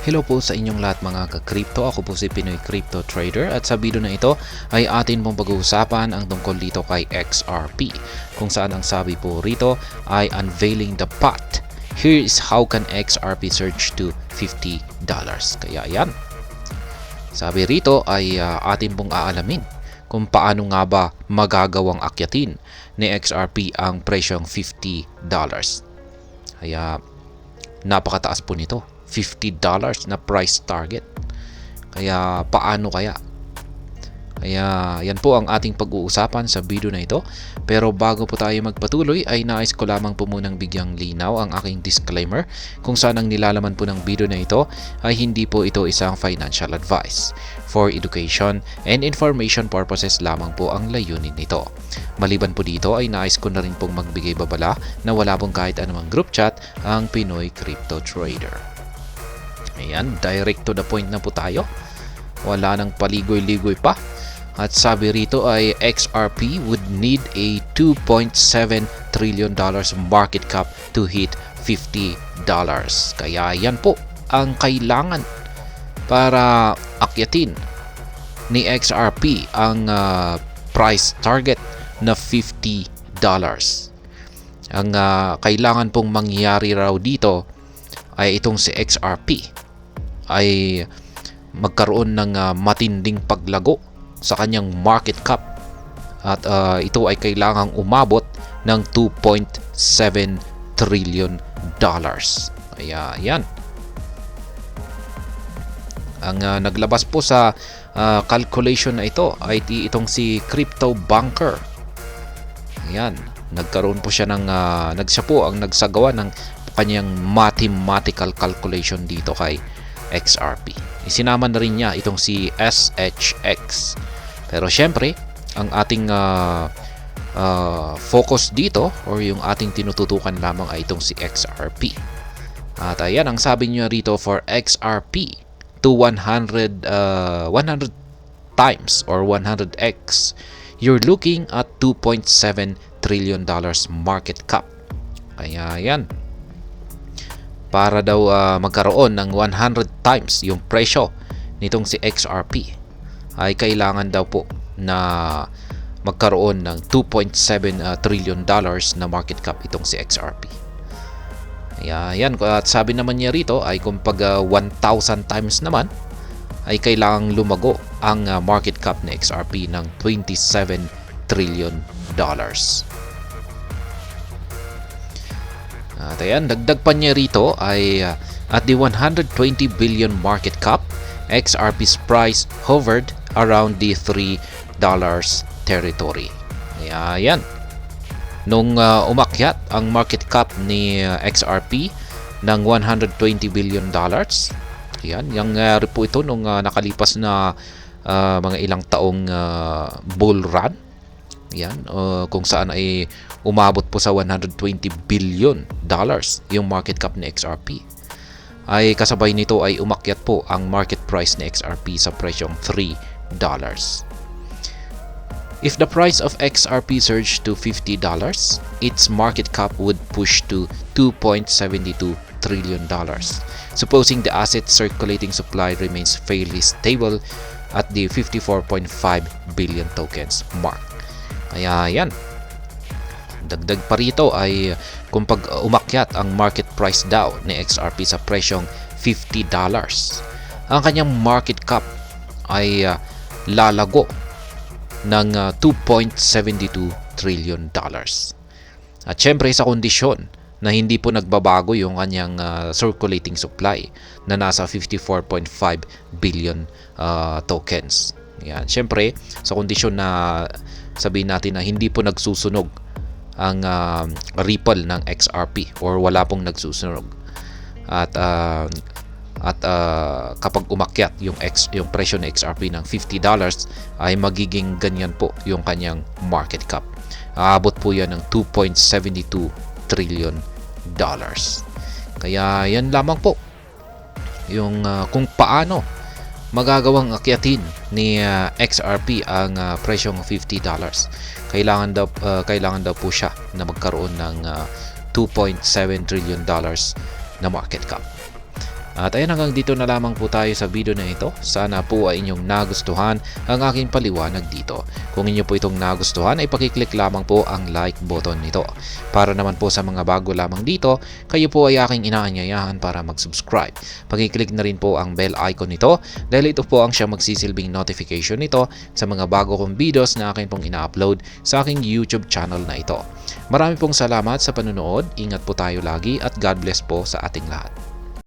Hello po sa inyong lahat mga ka-crypto. Ako po si Pinoy Crypto Trader at sa video na ito ay atin pong pag-uusapan ang tungkol dito kay XRP, kung saan ang sabi po rito ay unveiling the path. Here is how can XRP surge to $50. Kaya yan, sabi rito ay atin pong aalamin kung paano nga ba magagawang akyatin ni XRP ang presyong $50. Kaya napakataas po nito, $50 na price target. Kaya paano kaya? Kaya yan po ang ating pag-uusapan sa video na ito. Pero bago po tayo magpatuloy ay nais ko lamang po munang bigyang linaw ang aking disclaimer kung saan ang nilalaman po ng video na ito ay hindi po ito isang financial advice. For education and information purposes lamang po ang layunin nito. Maliban po dito ay nais ko na rin pong magbigay babala na wala pong kahit anumang group chat ang Pinoy Crypto Trader. Ayan, direct to the point na po tayo. Wala nang paligoy-ligoy pa. At sabi rito ay XRP would need a $2.7 trillion market cap to hit $50. Kaya yan po ang kailangan para akyatin ni XRP ang price target na $50. Ang kailangan pong mangyari raw dito ay itong si XRP ay magkaroon ng matinding paglago sa kanyang market cap at ito ay kailangang umabot ng $2.7 trillion. Kaya yan ang naglabas po sa calculation na ito ay itong si Crypto Banker. Ayan, nagkaroon po siya ng siya po ang nagsagawa ng kanyang mathematical calculation dito kay XRP. Isinama na rin niya itong si SHX. Pero syempre, ang ating focus dito or yung ating tinututukan lamang ay itong si XRP. At ayan, ang sabi niya rito for XRP to 100 times or 100x, you're looking at $2.7 trillion market cap. Kaya yan, para daw magkaroon ng 100 times yung presyo nitong si XRP ay kailangan daw po na magkaroon ng $2.7 trillion na market cap itong si XRP. Yan, at sabi naman niya rito ay kung pag 1,000 times naman ay kailangang lumago ang market cap ni XRP ng $27 trillion. At ayan, dagdag pa niya rito ay at the 120 billion market cap, XRP's price hovered around the $3 territory. Ayan, nung umakyat ang market cap ni XRP ng 120 billion dollars, ayan, yung po ito nung nakalipas na mga ilang taong bull run. Yan, kung saan ay umabot po sa 120 billion dollars yung market cap ni XRP. Ay kasabay nito ay umakyat po ang market price ni XRP sa presyong $3. If the price of XRP surged to $50, its market cap would push to $2.72 trillion. Supposing the asset circulating supply remains fairly stable at the 54.5 billion tokens mark. Kaya yan, dagdag pa rito ay kung pag umakyat ang market price daw ni XRP sa presyong $50, ang kanyang market cap ay lalago ng $2.72 trillion. At syempre sa kondisyon na hindi po nagbabago yung kanyang circulating supply na nasa 54.5 billion tokens. Yan, syempre sa kondisyon na sabihin natin na hindi po nagsusunog ang ripple ng XRP or wala pong nagsusunog at kapag umakyat yung presyo ng XRP ng $50 ay magiging ganyan po yung kanyang market cap. Aabot po yan ng $2.72 trillion. Kaya yan lamang po yung kung paano magagawang akyatin ni XRP ang presyong $50. Kailangan daw po siya na magkaroon ng $2.7 trillion na market cap. At ayun, hanggang dito na lamang po tayo sa video na ito. Sana po ay inyong nagustuhan ang aking paliwanag dito. Kung inyo po itong nagustuhan ay pakiclick lamang po ang like button nito. Para naman po sa mga bago lamang dito, kayo po ay aking inaanyayahan para mag-subscribe. Pakiclick na rin po ang bell icon nito dahil ito po ang siyang magsisilbing notification nito sa mga bago kong videos na akin pong ina-upload sa aking YouTube channel na ito. Marami pong salamat sa panunood, ingat po tayo lagi at God bless po sa ating lahat.